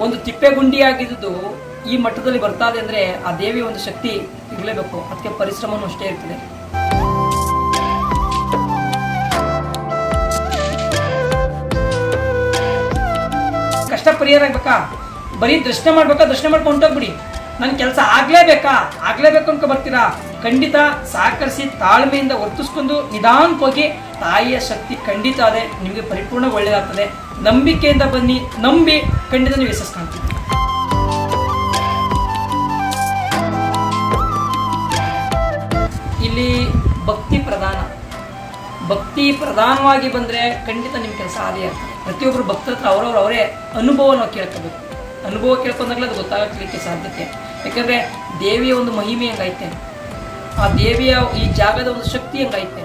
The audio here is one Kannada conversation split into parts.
ಒಂದು ತಿಪ್ಪೆಗುಂಡಿಯಾಗಿದ್ದು ಈ ಮಟ್ಟದಲ್ಲಿ ಬರ್ತಾ ಇದೆ ಅಂದ್ರೆ ಆ ದೇವಿಯ ಒಂದು ಶಕ್ತಿ ಇರಲೇಬೇಕು. ಅದಕ್ಕೆ ಪರಿಶ್ರಮನೂ ಅಷ್ಟೇ ಇರ್ತದೆ. ಕಷ್ಟ ಪರಿಹಾರ ಆಗ್ಬೇಕಾ? ಬರೀ ದರ್ಶನ ಮಾಡ್ಬೇಕಾ? ದರ್ಶನ ಮಾಡ್ಕೊಂಡು ಹೋಗ್ಬಿಡಿ. ನನ್ನ ಕೆಲಸ ಆಗ್ಲೇಬೇಕು ಅನ್ಕೊ ಬರ್ತೀರಾ? ಖಂಡಿತ ಸಹಕರಿಸಿ ತಾಳ್ಮೆಯಿಂದ ವರ್ತಿಸ್ಕೊಂಡು ನಿಧಾನಕ್ಕೆ ಹೋಗಿ. ತಾಯಿಯ ಶಕ್ತಿ ಖಂಡಿತ ಅದೇ ನಿಮಗೆ ಪರಿಪೂರ್ಣ ಒಳ್ಳೆಯದಾಗ್ತದೆ. ನಂಬಿಕೆಯಿಂದ ಬನ್ನಿ, ನಂಬಿ ಖಂಡಿತ ನೀವು ಯಶಸ್ಸು ಕಾಣ್ತೀವಿ. ಇಲ್ಲಿ ಭಕ್ತಿ ಪ್ರಧಾನವಾಗಿ ಬಂದರೆ ಖಂಡಿತ ನಿಮ್ಮ ಕೆಲಸ ಆದೇ ಆಗ್ತದೆ. ಪ್ರತಿಯೊಬ್ಬರು ಭಕ್ತರ ಹತ್ರ ಅವರೇ ಅನುಭವ ನಾವು ಕೇಳ್ಕೋಬೇಕು. ಅನುಭವ ಕೇಳ್ಕೊಂಡಾಗಲೇ ಅದು ಗೊತ್ತಾಗಲಿಕ್ಕೆ ಸಾಧ್ಯತೆ. ಯಾಕಂದರೆ ದೇವಿಯ ಒಂದು ಮಹಿಮೆ ಹೆಂಗೈತೆ, ಆ ದೇವಿಯ ಈ ಜಾಗದ ಒಂದು ಶಕ್ತಿ ಹೆಂಗೈತೆ.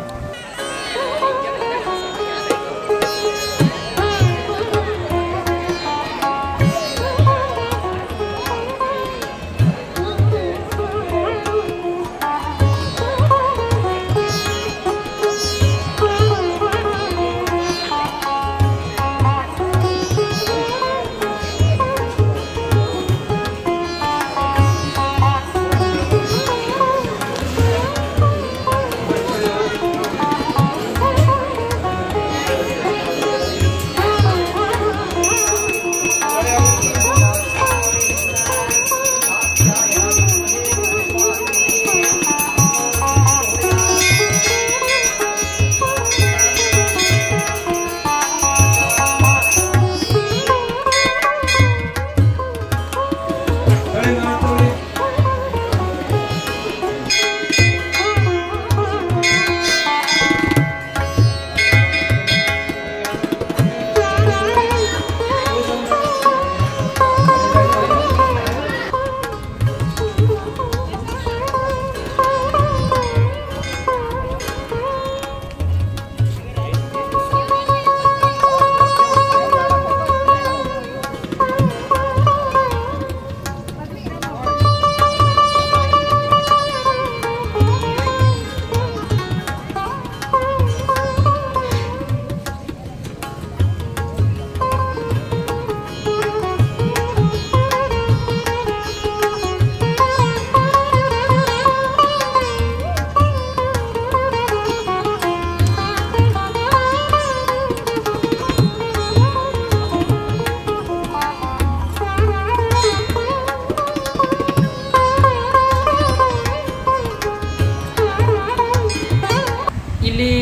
ಇಲ್ಲಿ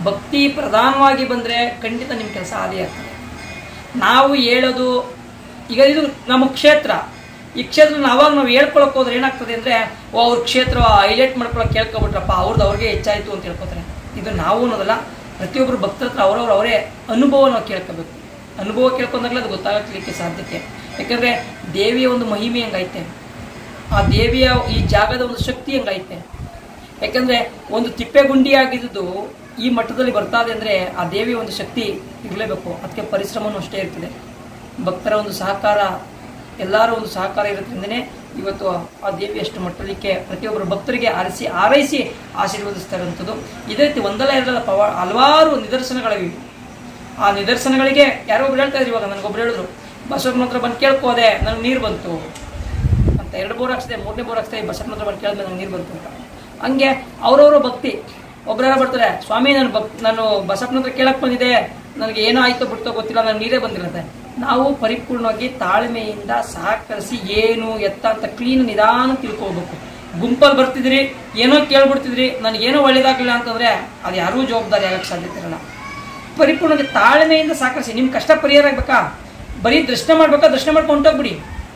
ಭಕ್ತಿ ಪ್ರಧಾನವಾಗಿ ಬಂದರೆ ಖಂಡಿತ ನಿಮ್ಮ ಕೆಲಸ ಆದೇ ಆಗ್ತದೆ. ನಾವು ಹೇಳೋದು ಈಗ ಇದು ನಮ್ಮ ಕ್ಷೇತ್ರ, ಈ ಕ್ಷೇತ್ರ ನಾವು ಹೇಳ್ಕೊಳಕ್ಕೆ ಹೋದ್ರೆ ಏನಾಗ್ತದೆ ಅಂದರೆ, ಅವ್ರ ಕ್ಷೇತ್ರ ಹೈಲೈಟ್ ಮಾಡ್ಕೊಳಕ್ಕೆ ಕೇಳ್ಕೊಬಿಟ್ರಪ್ಪ, ಅವ್ರಿಗೆ ಹೆಚ್ಚಾಯಿತು ಅಂತ ಹೇಳ್ಕೊತಾರೆ. ಇದು ನಾವು ಅನ್ನೋದಲ್ಲ, ಪ್ರತಿಯೊಬ್ಬರು ಭಕ್ತರ ಹತ್ರ ಅವರೇ ಅನುಭವ ನಾವು ಕೇಳ್ಕೋಬೇಕು. ಅನುಭವ ಕೇಳ್ಕೊಂಡಾಗಲೇ ಅದು ಗೊತ್ತಾಗಲಿಕ್ಕೆ ಸಾಧ್ಯತೆ. ಯಾಕಂದರೆ ದೇವಿಯ ಒಂದು ಮಹಿಮೆ ಹೆಂಗೈತೆ, ಆ ದೇವಿಯ ಈ ಜಾಗದ ಒಂದು ಶಕ್ತಿ ಹೆಂಗೈತೆ. ಯಾಕಂದರೆ ಒಂದು ತಿಪ್ಪೆಗುಂಡಿಯಾಗಿದ್ದು ಈ ಮಟ್ಟದಲ್ಲಿ ಬರ್ತಾ ಇದೆ ಅಂದರೆ ಆ ದೇವಿಯ ಒಂದು ಶಕ್ತಿ ಇರಲೇಬೇಕು. ಅದಕ್ಕೆ ಪರಿಶ್ರಮನೂ ಅಷ್ಟೇ ಇರ್ತದೆ. ಭಕ್ತರ ಒಂದು ಸಹಕಾರ, ಎಲ್ಲರ ಒಂದು ಸಹಕಾರ ಇರೋದ್ರಿಂದನೇ ಇವತ್ತು ಆ ದೇವಿ ಅಷ್ಟು ಮಟ್ಟಲಿಕ್ಕೆ ಪ್ರತಿಯೊಬ್ಬರು ಭಕ್ತರಿಗೆ ಆರೈಸಿ ಆಶೀರ್ವದಿಸ್ತಾ ಇರುವಂಥದ್ದು. ಇದೇ ರೀತಿ ಒಂದಲ್ಲ ಎರಡಲ್ಲ ಹಲವಾರು ನಿದರ್ಶನಗಳಿವೆ. ಆ ನಿದರ್ಶನಗಳಿಗೆ ಯಾರೋ ಒಬ್ರು ಹೇಳ್ತಾ ಇದ್ರು. ಇವಾಗ ನನಗೊಬ್ರು ಹೇಳಿದ್ರು, ಬಸವನ ಹತ್ರ ಬಂದು ಕೇಳ್ಕೋದೆ, ನನಗೆ ನೀರು ಬಂತು ಅಂತ. 2 ಬೋರ್ ಹಾಕ್ಸಿದೆ, 3ನೇ ಬೋರ್ ಹಾಕ್ಸಿದೆ, ಬಸವನ ಹತ್ರ ಬಂದು ಕೇಳಿದ್ಮೇಲೆ ನನಗೆ ನೀರು ಬಂತು ಅಂತ. ಹಂಗೆ ಅವರವರು ಭಕ್ತಿ. ಒಬ್ಬರೆಲ್ಲ ಬರ್ತಾರೆ, ಸ್ವಾಮಿ ನಾನು ಬಸಪ್ಪನ ಹತ್ರ ಕೇಳಕ್ಕೆ ಬಂದಿದೆ, ನನಗೆ ಏನೋ ಆಯ್ತೋ ಬಿಡ್ತೋ ಗೊತ್ತಿಲ್ಲ, ನನಗೆ ನೀರೇ ಬಂದಿರುತ್ತೆ. ನಾವು ಪರಿಪೂರ್ಣವಾಗಿ ತಾಳ್ಮೆಯಿಂದ ಸಹಕರಿಸಿ ಏನು ಎತ್ತ ಅಂತ ಕ್ಲೀನ್ ನಿಧಾನ ತಿಳ್ಕೊಳ್ಬೇಕು. ಗುಂಪಲ್ಲಿ ಬರ್ತಿದ್ರಿ, ಏನೋ ಕೇಳ್ಬಿಡ್ತಿದ್ರಿ, ನನಗೇನೋ ಒಳ್ಳೇದಾಗಲಿಲ್ಲ ಅಂತಂದರೆ ಅದು ಯಾರೂ ಜವಾಬ್ದಾರಿ ಆಗಕ್ಕೆ ಸಾಧ್ಯತೆ ಇರಲ್ಲ. ಪರಿಪೂರ್ಣವಾಗಿ ತಾಳ್ಮೆಯಿಂದ ಸಹಕರಿಸಿ. ನಿಮ್ಮ ಕಷ್ಟ ಪರಿಹಾರ ಆಗ್ಬೇಕಾ? ಬರೀ ದರ್ಶನ ಮಾಡ್ಕೊಂಡು ಹೊಂಟೋಗ್ಬಿಡಿ.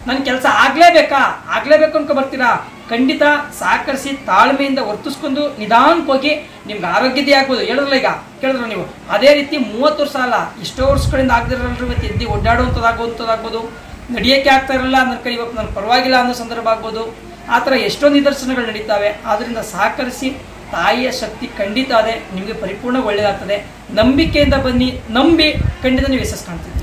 ನನ್ನ ಕೆಲಸ ಆಗ್ಲೇಬೇಕು ಅನ್ಕೊ ಬರ್ತೀರಾ? ಖಂಡಿತ ಸಹಕರಿಸಿ ತಾಳ್ಮೆಯಿಂದ ವರ್ತಿಸ್ಕೊಂಡು ನಿಧಾನಕ್ಕೆ ಹೋಗಿ. ನಿಮ್ಗೆ ಆರೋಗ್ಯದೇ ಆಗ್ಬೋದು, ಈಗ ಕೇಳಿದ್ರು ನೀವು. ಅದೇ ರೀತಿ 30 ವರ್ಷ ಅಲ್ಲ, ಎಷ್ಟೋ ವರ್ಷಗಳಿಂದ ಆಗದಿರೋಲ್ರಿ ಇವತ್ತು ಎದ್ದು ಓಡಾಡುವಂಥದ್ದಾಗ್ಬೋದು, ನಡೆಯೋಕ್ಕೆ ಆಗ್ತಾ ಇರಲ್ಲ, ನನ್ನ ಕೈ ಇವತ್ತು ನನಗೆ ಪರವಾಗಿಲ್ಲ ಅನ್ನೋ ಸಂದರ್ಭ ಆಗ್ಬೋದು. ಆ ಥರ ಎಷ್ಟೋ ನಿದರ್ಶನಗಳು ನಡೀತಾವೆ. ಆದ್ದರಿಂದ ಸಹಕರಿಸಿ. ತಾಯಿಯ ಶಕ್ತಿ ಖಂಡಿತ ಅದೇ ನಿಮಗೆ ಪರಿಪೂರ್ಣ ಒಳ್ಳೆಯದಾಗ್ತದೆ. ನಂಬಿಕೆಯಿಂದ ಬನ್ನಿ, ನಂಬಿ ಖಂಡಿತ ನೀವು ಯಶಸ್ಸು ಕಾಣ್ತೀವಿ.